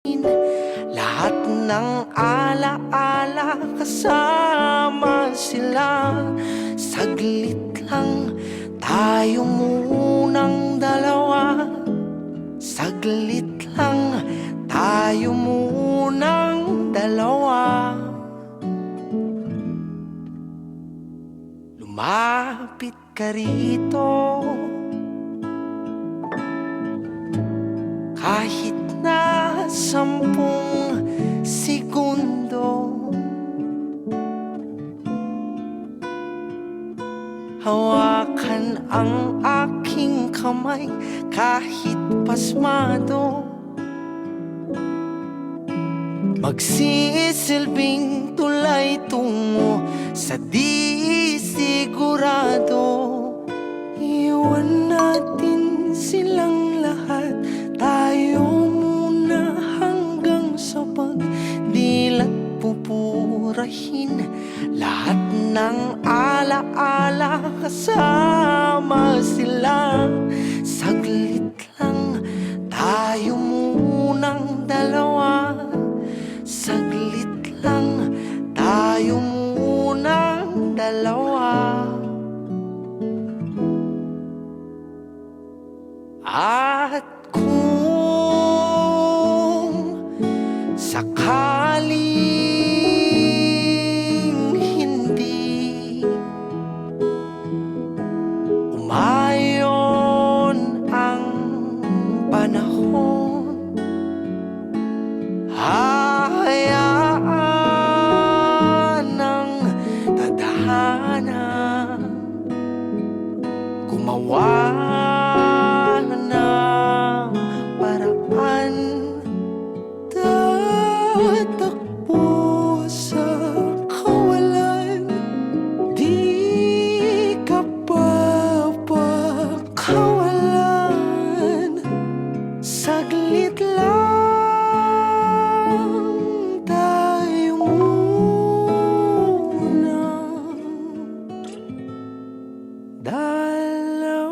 Lahat ng alaala kasama sila. Saglit lang tayo munang dalawa. Saglit lang tayo munang dalawa. Lumapit ka rito, kahit na 10 segundo. Hawakan ang aking kamay kahit pasmado. Magsisilbing tulay tungo sa di sigurado. Iwan natin silang lahat, tayo muna hanggang sa pagdilat pupurahin. Lahat ng alaala kasama sila. Saglit lang tayo munang dalawa. Saglit lang tayo munang dalawa. At kung sakaling hindi umayon ang panahon, hahayaan ng tadhana gumawa ng paraan. Tatakbo sa kawalan, di ka papakawalan. Saglit lang tayo munang dalawa.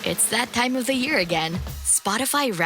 It's that time of the year again. Spotify Wrapped